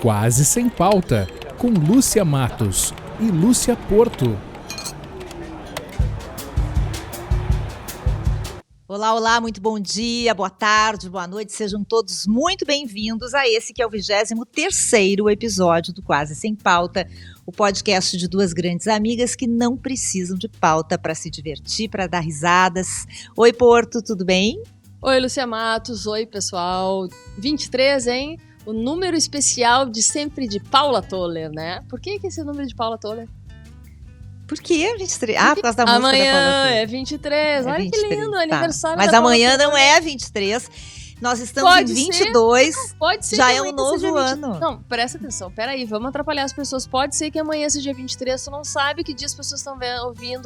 Quase Sem Pauta, com Lúcia Matos e Lúcia Porto. Olá, olá, muito bom dia, boa tarde, boa noite, sejam todos muito bem-vindos a esse que é o 23º episódio do Quase Sem Pauta, o podcast de duas grandes amigas que não precisam de pauta para se divertir, para dar risadas. Oi, Porto, tudo bem? Oi, Lúcia Matos, oi, pessoal. 23, hein? O número especial de sempre de Paula Toller, né? Por que esse número de Paula Toller? Por que 23? Ah, por causa da música amanhã da Paula Toller. É 23, olha 23, que lindo, tá. Aniversário Mas da amanhã Paula não é 23, nós estamos pode em 22, ser, pode ser já é um novo ano. Não, presta atenção, peraí, vamos atrapalhar as pessoas. Pode ser que amanhã seja 23, tu não sabe que dia as pessoas estão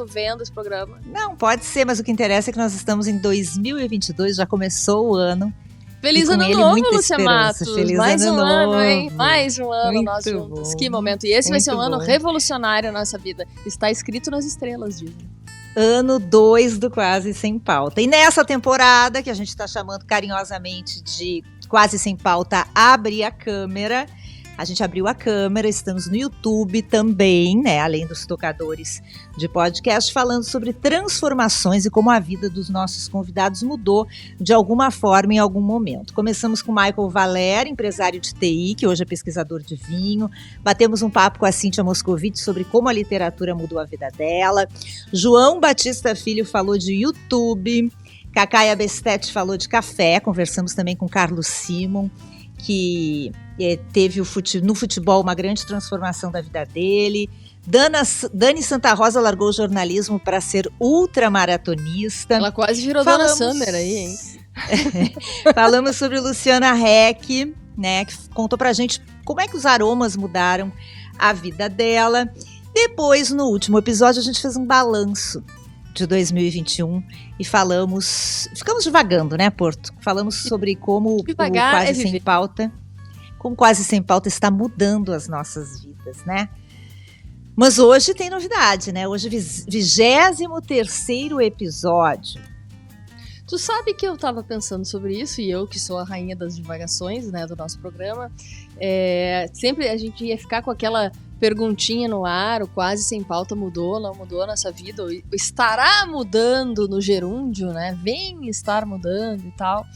vendo esse programa. Não, pode ser, mas o que interessa é que nós estamos em 2022, já começou o ano. Feliz ano novo, Lúcia Matos. Feliz Mais ano um novo. ano, hein? Mais um ano muito nós juntos. Bom. Que momento. E esse vai ser um ano bom. revolucionário na nossa vida. Está escrito nas estrelas, dizem. Ano 2 do Quase Sem Pauta. E nessa temporada, que a gente está chamando carinhosamente de Quase Sem Pauta, Abre a Câmera. A gente abriu a câmera, estamos no YouTube também, né? Além dos tocadores de podcast, falando sobre transformações e como a vida dos nossos convidados mudou de alguma forma em algum momento. Começamos com Michael Valer, empresário de TI, que hoje é pesquisador de vinho. Batemos um papo com a Cíntia Moscovitch sobre como a literatura mudou a vida dela. João Batista Filho falou de YouTube. Cacai Abestete falou de café. Conversamos também com Carlos Simon, que teve no futebol uma grande transformação da vida dele. Dani Santa Rosa largou o jornalismo para ser ultramaratonista. Ela quase virou Dona Summer aí, hein? Falamos sobre Luciana Heck, né, que contou pra gente como é que os aromas mudaram a vida dela. Depois, no último episódio, a gente fez um balanço de 2021 e ficamos divagando, né, Porto? Falamos sobre como o Quase Sem Pauta, como Quase Sem Pauta está mudando as nossas vidas, né? Mas hoje tem novidade, né? Hoje 23º episódio. Tu sabe que eu tava pensando sobre isso, e eu que sou a rainha das divagações, né, do nosso programa, sempre a gente ia ficar com aquela perguntinha no ar, o Quase Sem Pauta mudou, não mudou a nossa vida, ou estará mudando no gerúndio, né, vem estar mudando e tal.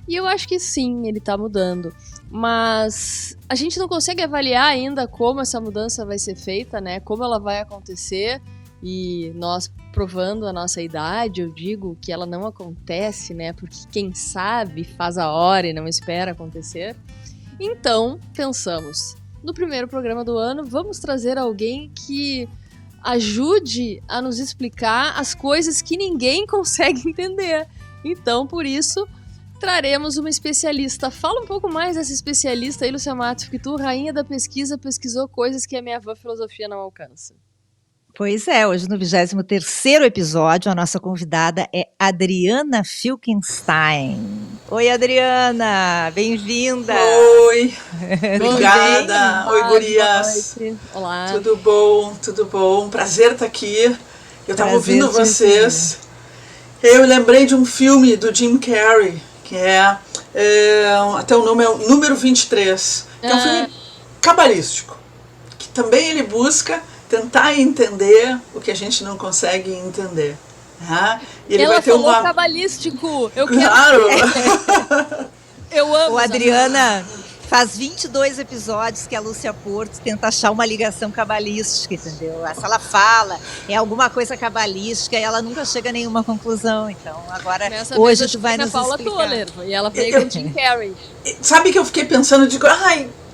E eu acho que sim, ele tá mudando, mas a gente não consegue avaliar ainda como essa mudança vai ser feita, né, como ela vai acontecer, e nós provando a nossa idade, eu digo que ela não acontece, né, porque quem sabe faz a hora e não espera acontecer. Então, pensamos, no primeiro programa do ano, vamos trazer alguém que ajude a nos explicar as coisas que ninguém consegue entender. Então, por isso, traremos uma especialista. Fala um pouco mais dessa especialista aí, Lúcia Matos, porque tu, rainha da pesquisa, pesquisou coisas que a minha avó filosofia não alcança. Pois é, hoje no 23º episódio, a nossa convidada é Adriana Filkenstein. Oi, Adriana, bem-vinda. Oi, obrigada. Oi, gurias. Olá. Tudo bom. Prazer estar aqui. Eu estava ouvindo vocês. Eu lembrei de um filme do Jim Carrey, que até o nome é o Número 23, que é um filme cabalístico, que também ele busca tentar entender o que a gente não consegue entender. E ele vai ter cabalístico. Eu claro. Eu amo. O Adriana faz 22 episódios que a Lúcia Porto tenta achar uma ligação cabalística, entendeu? Se ela fala, é alguma coisa cabalística e ela nunca chega a nenhuma conclusão. Então, agora, hoje tu vai nos Paula explicar. Toller, e ela veio com o Jim Carrey. Sabe que eu fiquei pensando, digo,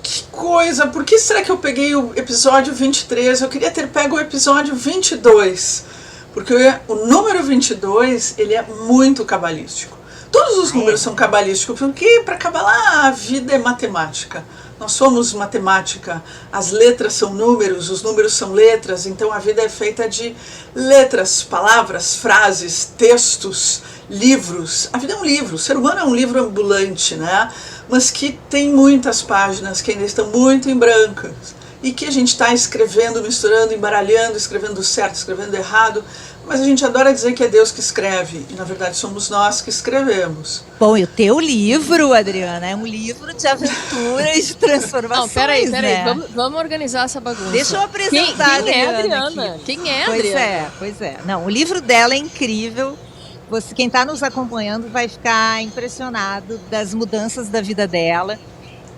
que coisa, por que será que eu peguei o episódio 23? Eu queria ter pego o episódio 22, porque o número 22, ele é muito cabalístico. Todos os números são cabalísticos, porque para cabalar a vida é matemática. Nós somos matemática, as letras são números, os números são letras, então a vida é feita de letras, palavras, frases, textos, livros. A vida é um livro, o ser humano é um livro ambulante, né? Mas que tem muitas páginas que ainda estão muito em brancas e que a gente está escrevendo, misturando, embaralhando, escrevendo certo, escrevendo errado, mas a gente adora dizer que é Deus que escreve, e na verdade somos nós que escrevemos. Bom, e o teu livro, Adriana, é um livro de aventura e de transformações. Não, peraí, né? vamos organizar essa bagunça. Deixa eu apresentar quem é a Adriana? aqui. Quem é Pois Adriana? Pois é. Não, o livro dela é incrível. Quem está nos acompanhando vai ficar impressionado das mudanças da vida dela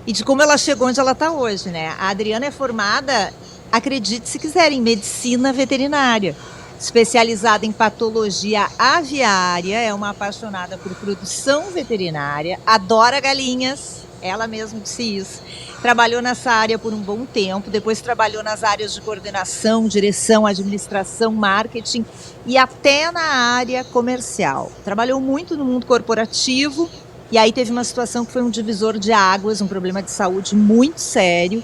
e de como ela chegou onde ela está hoje, né? A Adriana é formada, acredite se quiser, em medicina veterinária, especializada em patologia aviária, é uma apaixonada por produção veterinária, adora galinhas, ela mesma disse isso. Trabalhou nessa área por um bom tempo, depois trabalhou nas áreas de coordenação, direção, administração, marketing e até na área comercial. Trabalhou muito no mundo corporativo e aí teve uma situação que foi um divisor de águas, um problema de saúde muito sério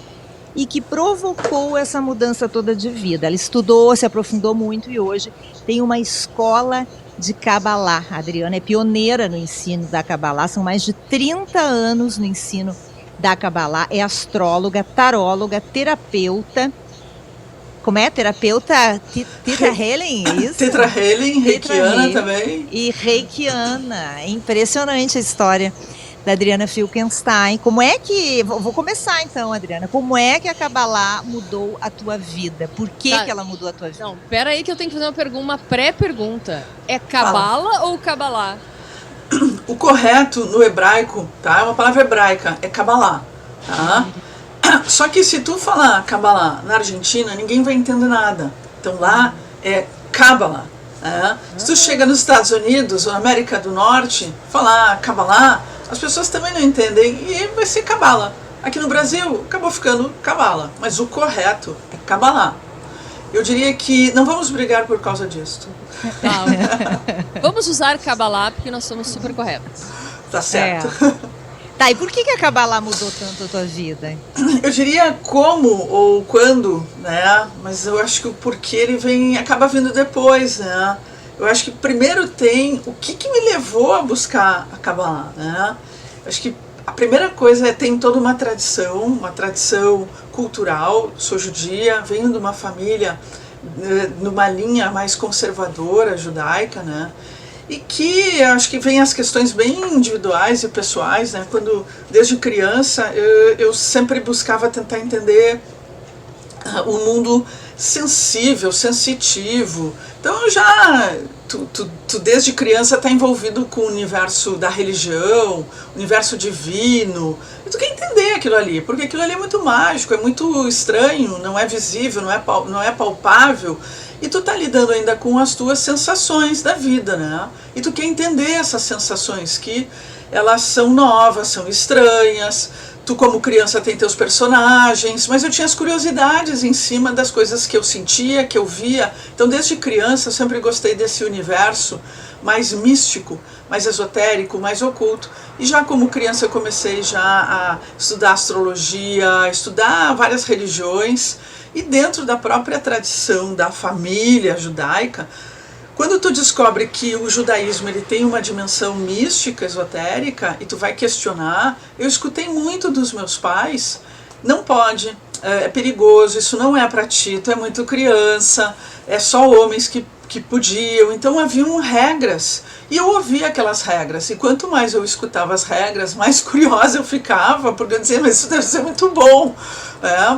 e que provocou essa mudança toda de vida. Ela estudou, se aprofundou muito e hoje tem uma escola de Kabbalah. A Adriana é pioneira no ensino da Kabbalah, são mais de 30 anos no ensino da Kabbalah, é astróloga, taróloga, terapeuta. Como é? Terapeuta Tetra Helen, é isso? Tetra Helen, reikiana também. E reikiana. É impressionante a história da Adriana Filkenstein. Como é que... Vou começar então, Adriana. Como é que a Kabbalah mudou a tua vida? Por que ela mudou a tua vida? Não, pera aí que eu tenho que fazer uma pré-pergunta. É Kabbalah ou Kabbalah? O correto no hebraico, tá? É uma palavra hebraica, é Kabbalah, tá? Só que se tu falar Kabbalah na Argentina, ninguém vai entender nada. Então lá é Kabbalah. Né? Se tu chega nos Estados Unidos ou na América do Norte, falar Kabbalah, as pessoas também não entendem e vai ser Kabbalah. Aqui no Brasil acabou ficando Kabbalah, mas o correto é Kabbalah. Eu diria que não vamos brigar por causa disso. Tá. Vamos usar Kabbalah porque nós somos super corretos. Tá certo. Tá, e por que a Kabbalah mudou tanto a tua vida? Eu diria como ou quando, né? Mas eu acho que o porquê ele acaba vindo depois, né? Eu acho que primeiro tem o que me levou a buscar a Kabbalah, né? Eu acho que a primeira coisa é tem toda uma tradição cultural. Sou judia, venho de uma família numa linha mais conservadora judaica, né? E que acho que vem as questões bem individuais e pessoais, né? Quando desde criança eu sempre buscava tentar entender o mundo sensível, sensitivo. Então tu desde criança está envolvido com o universo da religião, o universo divino, e tu quer entender aquilo ali, porque aquilo ali é muito mágico, é muito estranho, não é visível, não é palpável, e tu tá lidando ainda com as tuas sensações da vida, né? E tu quer entender essas sensações que elas são novas, são estranhas. Tu como criança tem teus personagens, mas eu tinha as curiosidades em cima das coisas que eu sentia, que eu via. Então desde criança eu sempre gostei desse universo mais místico, mais esotérico, mais oculto. E já como criança eu comecei já a estudar astrologia, estudar várias religiões. E dentro da própria tradição da família judaica, quando tu descobre que o judaísmo ele tem uma dimensão mística, esotérica, e tu vai questionar, eu escutei muito dos meus pais, não pode, é perigoso, isso não é para ti, tu é muito criança, é só homens que podiam. Então haviam regras, e eu ouvia aquelas regras, e quanto mais eu escutava as regras, mais curiosa eu ficava, porque eu dizia, mas isso deve ser muito bom,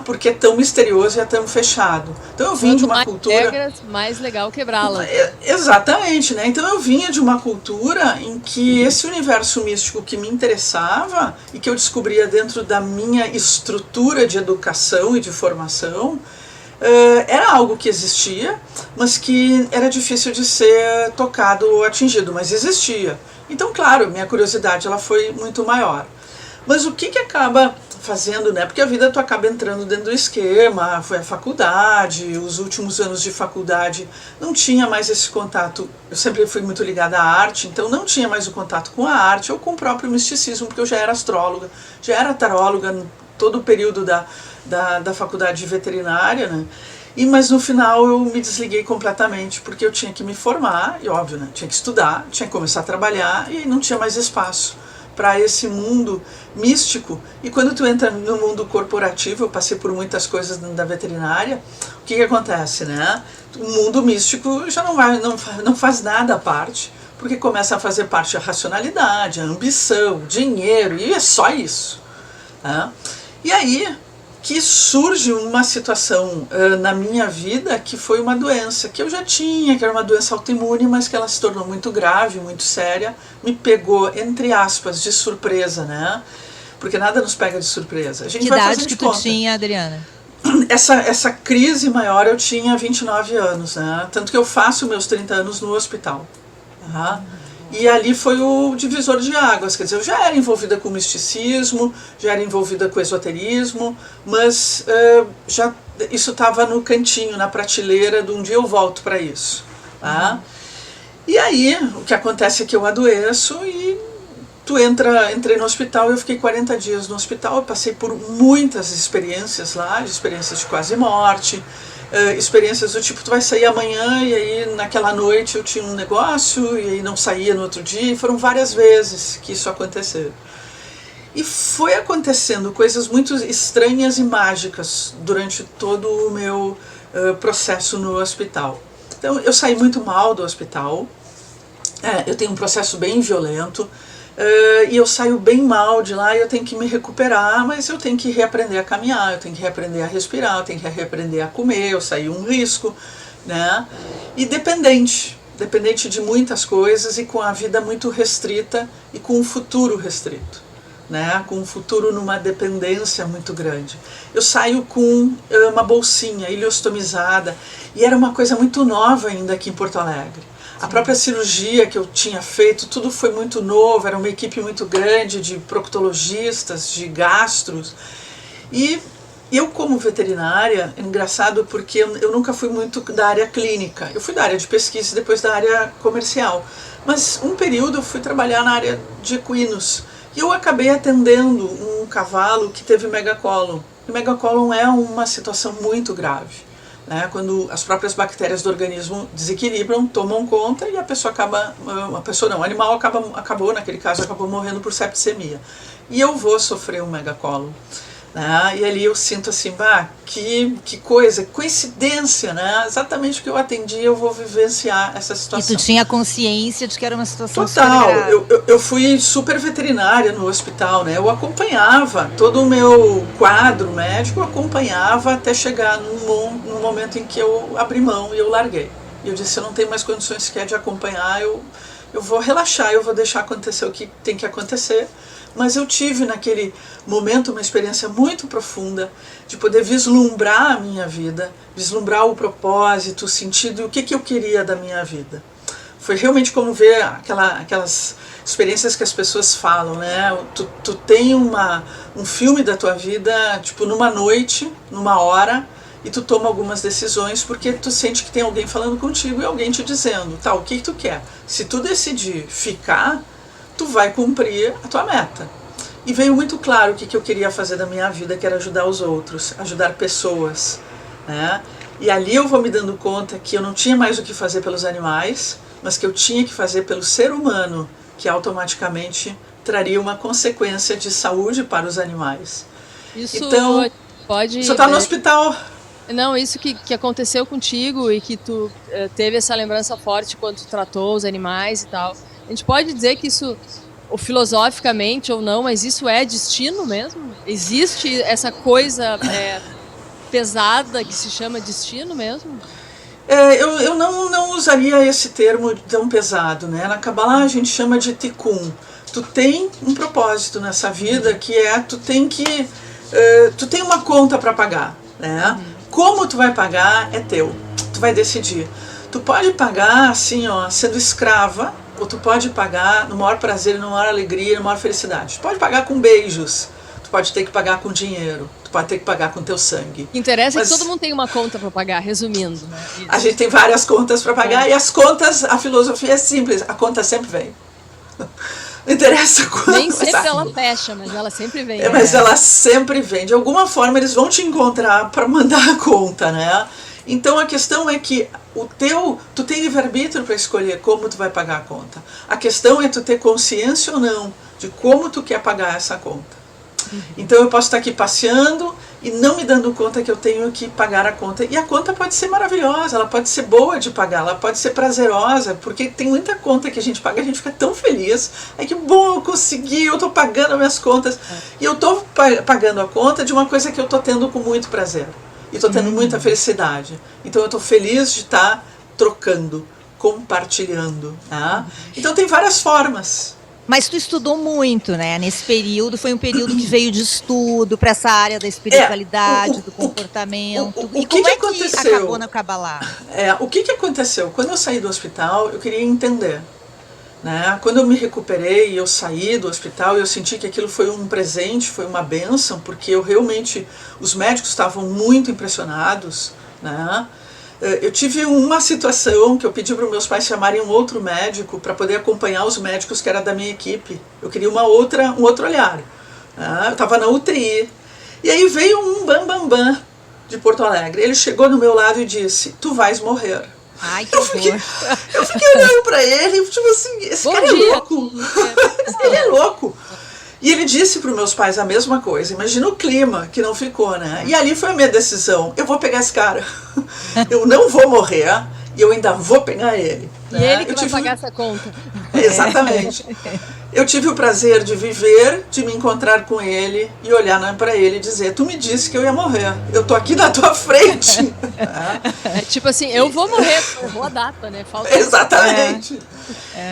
porque é tão misterioso e é tão fechado. Então eu vim de uma cultura... regras, mais legal quebrá-las. Exatamente, né? Então eu vinha de uma cultura em que esse universo místico que me interessava e que eu descobria dentro da minha estrutura de educação e de formação, era algo que existia, mas que era difícil de ser tocado ou atingido, mas existia. Então, claro, minha curiosidade ela foi muito maior. Mas o que acaba fazendo, né? Porque a vida tu acaba entrando dentro do esquema, foi a faculdade, os últimos anos de faculdade não tinha mais esse contato. Eu sempre fui muito ligada à arte, então não tinha mais o contato com a arte ou com o próprio misticismo, porque eu já era astróloga, já era taróloga no todo o período da faculdade de veterinária, né? Mas no final eu me desliguei completamente, porque eu tinha que me formar, e óbvio, né? Tinha que estudar, tinha que começar a trabalhar, e não tinha mais espaço para esse mundo místico. E quando tu entra no mundo corporativo, eu passei por muitas coisas da veterinária, o que acontece, né? O mundo místico já não faz nada à parte, porque começa a fazer parte a racionalidade, a ambição, o dinheiro, e é só isso. Né? E aí que surge uma situação na minha vida que foi uma doença que eu já tinha, que era uma doença autoimune, mas que ela se tornou muito grave, muito séria, me pegou, entre aspas, de surpresa, né? Porque nada nos pega de surpresa. A gente Que vai idade fazer que de tu conta. tinha, Adriana? Essa crise maior eu tinha 29 anos, né? Tanto que eu faço meus 30 anos no hospital. Tá? E ali foi o divisor de águas, quer dizer, eu já era envolvida com misticismo, já era envolvida com esoterismo, mas isso estava no cantinho, na prateleira, de um dia eu volto para isso. Tá? E aí, o que acontece é que eu adoeço e entrei no hospital, eu fiquei 40 dias no hospital, eu passei por muitas experiências lá, experiências de quase morte, experiências do tipo, tu vai sair amanhã, e aí naquela noite eu tinha um negócio, e aí não saía no outro dia, e foram várias vezes que isso aconteceu. E foi acontecendo coisas muito estranhas e mágicas durante todo o meu processo no hospital. Então eu saí muito mal do hospital, eu tenho um processo bem violento, e eu saio bem mal de lá e eu tenho que me recuperar, mas eu tenho que reaprender a caminhar, eu tenho que reaprender a respirar, eu tenho que reaprender a comer, eu saí um risco, né? E dependente de muitas coisas e com a vida muito restrita e com um futuro restrito, né? Com um futuro numa dependência muito grande. Eu saio com uma bolsinha ileostomizada e era uma coisa muito nova ainda aqui em Porto Alegre. A própria cirurgia que eu tinha feito, tudo foi muito novo, era uma equipe muito grande de proctologistas, de gastros. E eu, como veterinária, é engraçado porque eu nunca fui muito da área clínica. Eu fui da área de pesquisa e depois da área comercial. Mas um período eu fui trabalhar na área de equinos. E eu acabei atendendo um cavalo que teve megacólon. E megacólon é uma situação muito grave. Né, quando as próprias bactérias do organismo desequilibram, tomam conta e a pessoa o animal acabou, naquele caso, acabou morrendo por septicemia. E eu vou sofrer um megacólon. Né, e ali eu sinto assim, que coisa, coincidência, né? Exatamente o que eu atendi, eu vou vivenciar essa situação. E tu tinha consciência de que era uma situação total, super grave. eu fui super veterinária no hospital, né? Eu acompanhava todo o meu quadro médico, eu acompanhava até chegar num momento em que eu abri mão e eu larguei. E eu disse, eu não tenho mais condições sequer de acompanhar, eu vou relaxar, eu vou deixar acontecer o que tem que acontecer. Mas eu tive naquele momento uma experiência muito profunda de poder vislumbrar a minha vida, vislumbrar o propósito, o sentido e o que eu queria da minha vida. Foi realmente como ver aquelas experiências que as pessoas falam, né? Tu tem um filme da tua vida, tipo, numa noite, numa hora, e tu toma algumas decisões porque tu sente que tem alguém falando contigo e alguém te dizendo, o que tu quer? Se tu decidir ficar, tu vai cumprir a tua meta. E veio muito claro o que eu queria fazer da minha vida, que era ajudar os outros, ajudar pessoas, né? E ali eu vou me dando conta que eu não tinha mais o que fazer pelos animais, mas que eu tinha que fazer pelo ser humano, que automaticamente traria uma consequência de saúde para os animais. Isso então, pode... Você está no hospital. Não, isso que aconteceu contigo e que tu teve essa lembrança forte quando tu tratou os animais e tal. A gente pode dizer que isso, ou filosoficamente ou não, mas isso é destino mesmo? Existe essa coisa pesada que se chama destino mesmo? Eu não usaria esse termo tão pesado, né? Na Kabbalah a gente chama de tikkun. Tu tem um propósito nessa vida que tu tem uma conta para pagar, né? Como tu vai pagar é teu, tu vai decidir. Tu pode pagar assim, sendo escrava, ou tu pode pagar no maior prazer, na maior alegria, na maior felicidade. Tu pode pagar com beijos, tu pode ter que pagar com dinheiro, tu pode ter que pagar com teu sangue. O que interessa é que todo mundo tem uma conta para pagar, resumindo. Né? A gente tem várias contas para pagar e as contas, a filosofia é simples, a conta sempre vem. Não interessa quando. Nem sempre ela fecha, mas ela sempre vem. Mas ela sempre vem. De alguma forma eles vão te encontrar para mandar a conta, né? Então a questão é que tu tem livre-arbítrio para escolher como tu vai pagar a conta. A questão é tu ter consciência ou não de de como tu quer pagar essa conta. Então eu posso estar aqui passeando e não me dando conta que eu tenho que pagar a conta. E a conta pode ser maravilhosa, ela pode ser boa de pagar, ela pode ser prazerosa, porque tem muita conta que a gente paga, a gente fica tão feliz. É que bom, eu consegui, eu estou pagando as minhas contas. E eu estou pagando a conta de uma coisa que eu estou tendo com muito prazer. E estou tendo muita felicidade. Então eu estou feliz de estar trocando, compartilhando. Tá? Então tem várias formas. Mas tu estudou muito, né? Nesse período, foi um período que veio de estudo para essa área da espiritualidade, do comportamento. E como é que acabou na Kabbalah? O que aconteceu? Quando eu saí do hospital, eu queria entender. Né? Quando eu me recuperei, eu saí do hospital, eu senti que aquilo foi um presente, foi uma bênção, porque eu realmente, os médicos estavam muito impressionados, né? Eu tive uma situação que eu pedi para os meus pais chamarem um outro médico para poder acompanhar os médicos que era da minha equipe. Eu queria um outro olhar. Eu estava na UTI. E aí veio um bambambam de Porto Alegre. Ele chegou no meu lado e disse, tu vais morrer. Ai, que eu fiquei olhando para ele, tipo assim, esse cara é louco. Ele é louco. E ele disse para os meus pais a mesma coisa. Imagina o clima que não ficou, né? E ali foi a minha decisão. Eu vou pegar esse cara. Eu não vou morrer e eu ainda vou pegar ele. E ele que vai pagar essa conta. Exatamente. Eu tive o prazer de viver, de me encontrar com ele e olhar para ele e dizer, tu me disse que eu ia morrer. Eu tô aqui na tua frente. Tipo assim, eu vou morrer. Errou a data, né? Falta exatamente.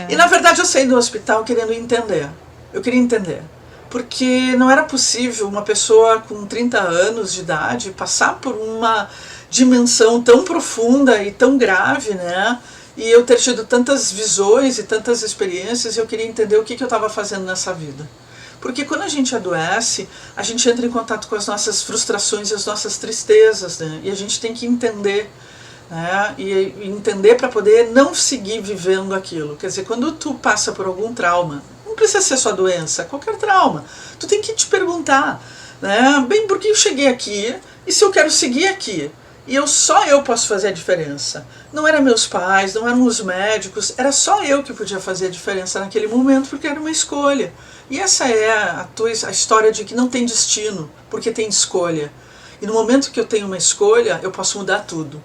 E na verdade eu saí do hospital querendo entender. Eu queria entender. Porque não era possível uma pessoa com 30 anos de idade passar por uma dimensão tão profunda e tão grave, né? E eu ter tido tantas visões e tantas experiências, e eu queria entender o que eu estava fazendo nessa vida. Porque quando a gente adoece, a gente entra em contato com as nossas frustrações e as nossas tristezas, né? E a gente tem que entender, né? E entender para poder não seguir vivendo aquilo. Quer dizer, quando tu passa por algum trauma, não precisa ser só doença, qualquer trauma. Tu tem que te perguntar, né? Bem, por que eu cheguei aqui? E se eu quero seguir aqui? E só eu posso fazer a diferença. Não eram meus pais, não eram os médicos, era só eu que podia fazer a diferença naquele momento, porque era uma escolha. E essa é a história de que não tem destino, porque tem escolha. E no momento que eu tenho uma escolha, eu posso mudar tudo.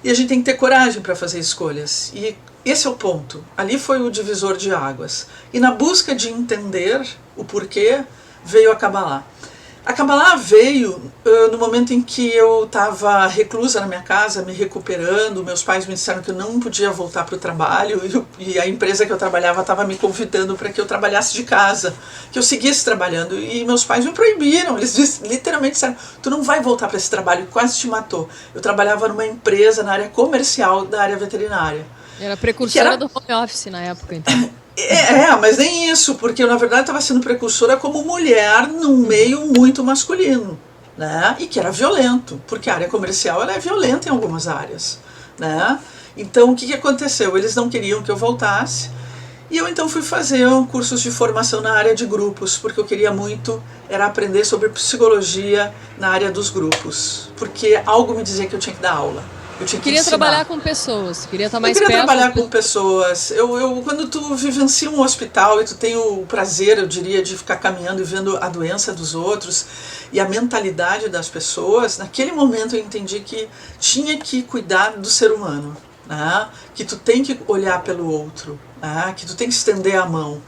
E a gente tem que ter coragem para fazer escolhas. E esse é o ponto. Ali foi o divisor de águas. E na busca de entender o porquê, veio a Kabbalah. A Kabbalah veio no momento em que eu estava reclusa na minha casa, me recuperando. Meus pais me disseram que eu não podia voltar para o trabalho e a empresa que eu trabalhava estava me convidando para que eu trabalhasse de casa, que eu seguisse trabalhando. E meus pais me proibiram, eles literalmente disseram, tu não vai voltar para esse trabalho, quase te matou. Eu trabalhava numa empresa na área comercial da área veterinária. Era precursora do home office na época, então. Mas nem isso, porque eu na verdade estava sendo precursora como mulher num meio muito masculino, né? E que era violento, porque a área comercial ela é violenta em algumas áreas, né? Então o que aconteceu? Eles não queriam que eu voltasse, e eu então fui fazer cursos de formação na área de grupos, porque eu queria muito era aprender sobre psicologia na área dos grupos, porque algo me dizia que eu tinha que dar aula. Eu queria trabalhar com pessoas, queria estar mais perto. Eu queria trabalhar com pessoas. Quando tu vivencia um hospital e tu tem o prazer, eu diria, de ficar caminhando e vendo a doença dos outros e a mentalidade das pessoas, naquele momento eu entendi que tinha que cuidar do ser humano, né? Que tu tem que olhar pelo outro, né? Que tu tem que estender a mão.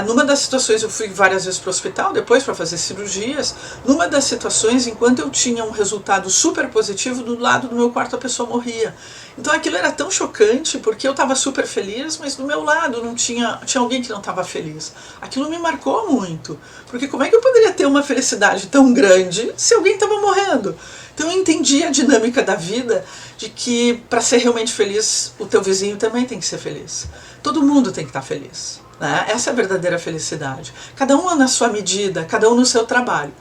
Numa das situações, eu fui várias vezes para o hospital, depois para fazer cirurgias. Numa das situações, enquanto eu tinha um resultado super positivo, do lado do meu quarto a pessoa morria. Então aquilo era tão chocante, porque eu estava super feliz, mas do meu lado tinha alguém que não estava feliz. Aquilo me marcou muito, porque como é que eu poderia ter uma felicidade tão grande se alguém estava morrendo? Então eu entendi a dinâmica da vida, de que para ser realmente feliz, o teu vizinho também tem que ser feliz. Todo mundo tem que estar feliz. Essa é a verdadeira felicidade. Cada um na sua medida, cada um no seu trabalho.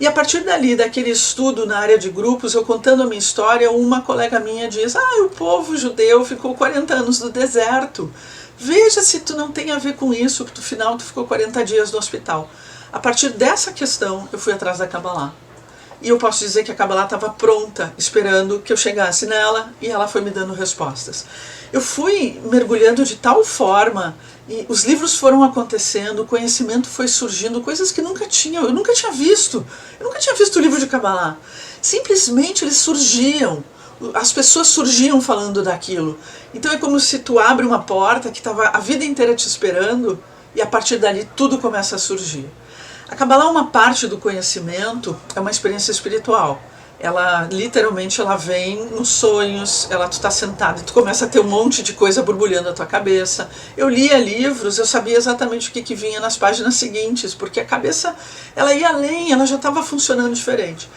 E a partir dali, daquele estudo na área de grupos, eu contando a minha história, uma colega minha diz, o povo judeu ficou 40 anos no deserto. Veja se tu não tem a ver com isso, que no final tu ficou 40 dias no hospital. A partir dessa questão, eu fui atrás da Kabbalah. E eu posso dizer que a Kabbalah estava pronta, esperando que eu chegasse nela, e ela foi me dando respostas. Eu fui mergulhando de tal forma, e os livros foram acontecendo, o conhecimento foi surgindo, coisas que eu nunca tinha visto. Eu nunca tinha visto o livro de Kabbalah. Simplesmente eles surgiam, as pessoas surgiam falando daquilo. Então é como se tu abre uma porta que estava a vida inteira te esperando, e a partir dali tudo começa a surgir. A Kabbalah, uma parte do conhecimento, é uma experiência espiritual. Ela, literalmente, ela vem nos sonhos, tu está sentado e tu começa a ter um monte de coisa borbulhando na tua cabeça. Eu lia livros, eu sabia exatamente o que vinha nas páginas seguintes, porque a cabeça, ela ia além, ela já estava funcionando diferente.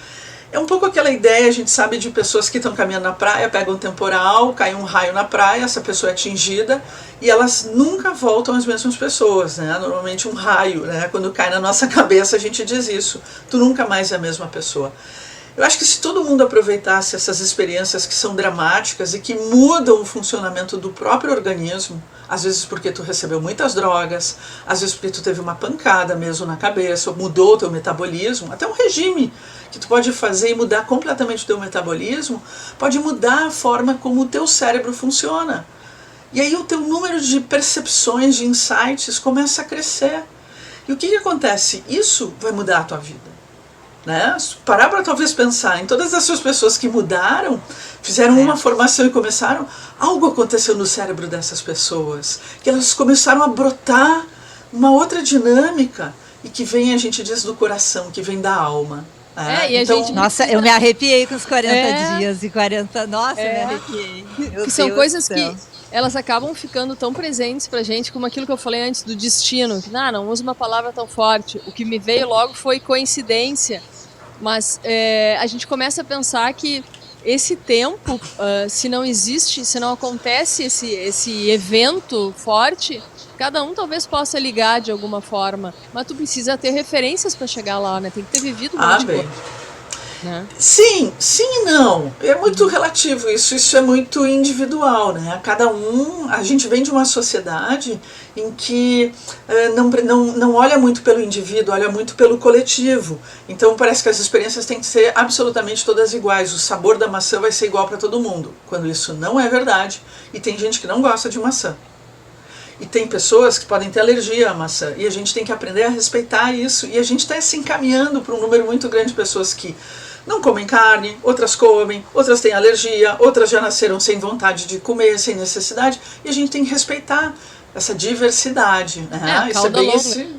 É um pouco aquela ideia, a gente sabe, de pessoas que estão caminhando na praia, pegam um temporal, cai um raio na praia, essa pessoa é atingida e elas nunca voltam as mesmas pessoas, né? Normalmente um raio, né? Quando cai na nossa cabeça a gente diz isso, tu nunca mais é a mesma pessoa. Eu acho que se todo mundo aproveitasse essas experiências que são dramáticas e que mudam o funcionamento do próprio organismo, às vezes porque tu recebeu muitas drogas, às vezes porque tu teve uma pancada mesmo na cabeça, ou mudou o teu metabolismo, até um regime que tu pode fazer e mudar completamente o teu metabolismo, pode mudar a forma como o teu cérebro funciona. E aí o teu número de percepções, de insights começa a crescer. E o que acontece? Isso vai mudar a tua vida. Né? Parar para talvez pensar em todas essas pessoas que mudaram, fizeram uma formação e começaram, algo aconteceu no cérebro dessas pessoas, que elas começaram a brotar uma outra dinâmica, e que vem, a gente diz, do coração, que vem da alma. E a gente... Nossa, eu me arrepiei com os 40 dias e 40... Nossa, eu me arrepiei. Que são coisas que elas acabam ficando tão presentes pra gente, como aquilo que eu falei antes do destino. Não uso uma palavra tão forte. O que me veio logo foi coincidência. Mas a gente começa a pensar que esse tempo, se não existe, se não acontece esse evento forte, cada um talvez possa ligar de alguma forma. Mas tu precisa ter referências para chegar lá, né? Tem que ter vivido um monte de coisa. Né? Sim e não. É muito relativo isso é muito individual, né? Cada um, a gente vem de uma sociedade em que não olha muito pelo indivíduo, olha muito pelo coletivo. Então parece que as experiências têm que ser absolutamente todas iguais. O sabor da maçã vai ser igual para todo mundo, quando isso não é verdade. E tem gente que não gosta de maçã. E tem pessoas que podem ter alergia à maçã, e a gente tem que aprender a respeitar isso. E a gente está se encaminhando para um número muito grande de pessoas que não comem carne, outras comem, outras têm alergia, outras já nasceram sem vontade de comer, sem necessidade, e a gente tem que respeitar essa diversidade, né? Isso é bem esse...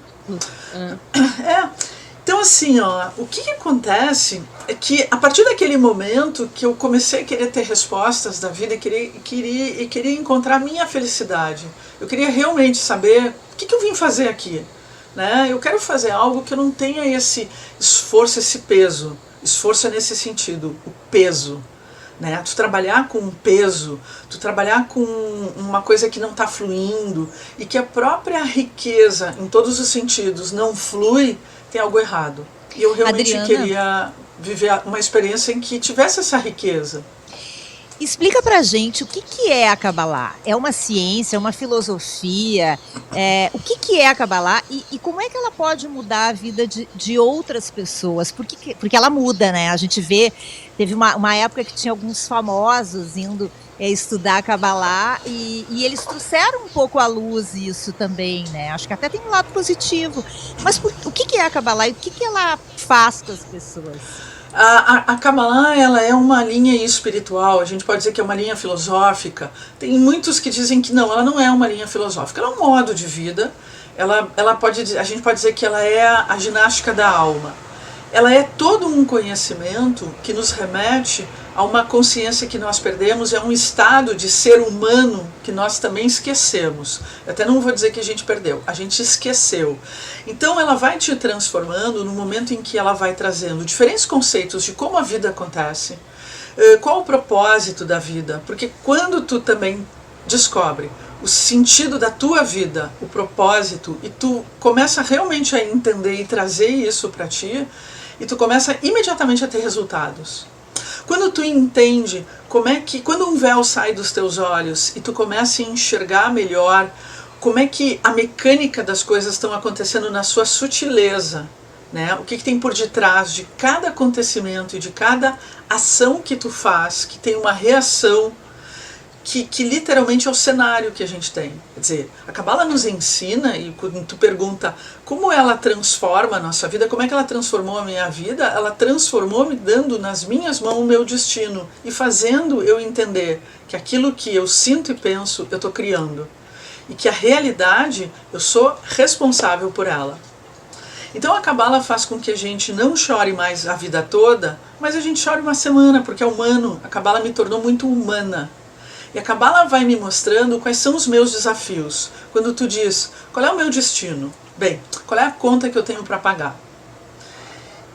Então assim, o que acontece é que a partir daquele momento que eu comecei a querer ter respostas da vida e queria encontrar a minha felicidade, eu queria realmente saber o que eu vim fazer aqui, né? Eu quero fazer algo que eu não tenha esse esforço, esse peso. Esforço é nesse sentido, o peso, né? Tu trabalhar com um peso, tu trabalhar com uma coisa que não está fluindo e que a própria riqueza, em todos os sentidos, não flui, tem algo errado. E eu realmente queria viver uma experiência em que tivesse essa riqueza. Explica pra gente o que é a Kabbalah. É uma ciência, é uma filosofia? O que é a Kabbalah e como é que ela pode mudar a vida de outras pessoas? Porque ela muda, né? A gente vê, teve uma época que tinha alguns famosos indo estudar a Kabbalah e eles trouxeram um pouco à luz isso também, né? Acho que até tem um lado positivo. Mas o que é a Kabbalah e o que ela faz com as pessoas? A Kabbalah, ela é uma linha espiritual, a gente pode dizer que é uma linha filosófica. Tem muitos que dizem que não, ela não é uma linha filosófica, ela é um modo de vida. A gente pode dizer que ela é a ginástica da alma. Ela é todo um conhecimento que nos remete a uma consciência que nós perdemos, é um estado de ser humano que nós também esquecemos. Eu até não vou dizer que a gente perdeu, a gente esqueceu. Então ela vai te transformando no momento em que ela vai trazendo diferentes conceitos de como a vida acontece, qual o propósito da vida, porque quando tu também descobre o sentido da tua vida, o propósito, e tu começa realmente a entender e trazer isso para ti, e tu começa imediatamente a ter resultados. Quando tu entende quando um véu sai dos teus olhos e tu começa a enxergar melhor como é que a mecânica das coisas estão acontecendo na sua sutileza, né? O que tem por detrás de cada acontecimento e de cada ação que tu faz, que tem uma reação que literalmente é o cenário que a gente tem. Quer dizer, a Cabala nos ensina, e quando tu pergunta como ela transforma a nossa vida, como é que ela transformou a minha vida, ela transformou me dando nas minhas mãos o meu destino e fazendo eu entender que aquilo que eu sinto e penso, eu estou criando. E que a realidade, eu sou responsável por ela. Então a Cabala faz com que a gente não chore mais a vida toda, mas a gente chore uma semana, porque é humano. A Cabala me tornou muito humana. E a Cabala vai me mostrando quais são os meus desafios. Quando tu diz, qual é o meu destino? Bem, qual é a conta que eu tenho para pagar?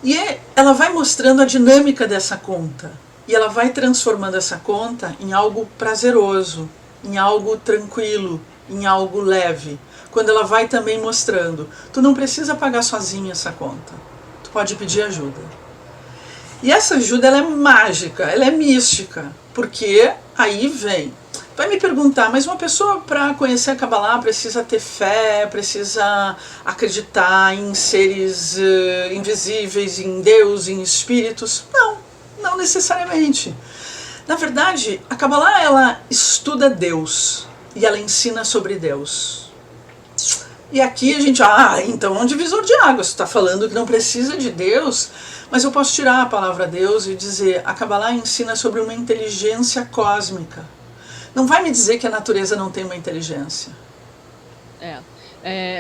E ela vai mostrando a dinâmica dessa conta. E ela vai transformando essa conta em algo prazeroso, em algo tranquilo, em algo leve. Quando ela vai também mostrando, tu não precisa pagar sozinho essa conta. Tu pode pedir ajuda. E essa ajuda, ela é mágica, ela é mística. Porque aí vem, vai me perguntar, mas uma pessoa para conhecer a Kabbalah precisa ter fé, precisa acreditar em seres invisíveis, em Deus, em espíritos? Não, não necessariamente. Na verdade, a Kabbalah, ela estuda Deus e ela ensina sobre Deus. E aqui a gente, então é um divisor de águas, você está falando que não precisa de Deus, mas eu posso tirar a palavra Deus e dizer, a Kabbalah ensina sobre uma inteligência cósmica. Não vai me dizer que a natureza não tem uma inteligência.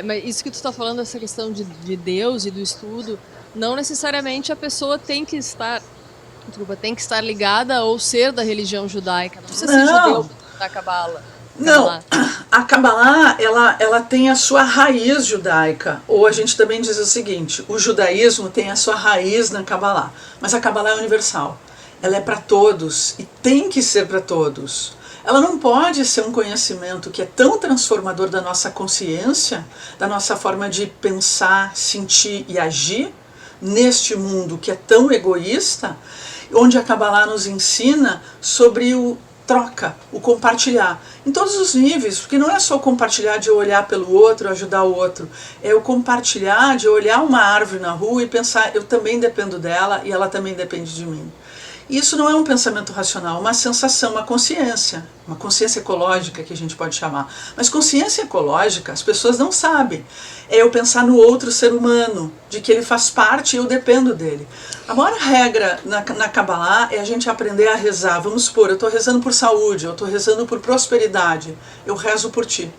Mas isso que tu está falando, essa questão de Deus e do estudo, não necessariamente a pessoa tem que estar ligada ou ser da religião judaica, não precisa ser judeu da Kabbalah. Não, a Kabbalah, ela tem a sua raiz judaica, ou a gente também diz o seguinte, o judaísmo tem a sua raiz na Kabbalah, mas a Kabbalah é universal, ela é para todos e tem que ser para todos. Ela não pode ser um conhecimento que é tão transformador da nossa consciência, da nossa forma de pensar, sentir e agir, neste mundo que é tão egoísta, onde a Kabbalah nos ensina sobre o troca, o compartilhar, em todos os níveis, porque não é só o compartilhar de olhar pelo outro, ajudar o outro, é o compartilhar de olhar uma árvore na rua e pensar, eu também dependo dela e ela também depende de mim. Isso não é um pensamento racional, uma sensação, uma consciência ecológica que a gente pode chamar. Mas consciência ecológica as pessoas não sabem. É eu pensar no outro ser humano, de que ele faz parte e eu dependo dele. A maior regra na Kabbalah é a gente aprender a rezar. Vamos supor, eu estou rezando por saúde, eu estou rezando por prosperidade, eu rezo por ti.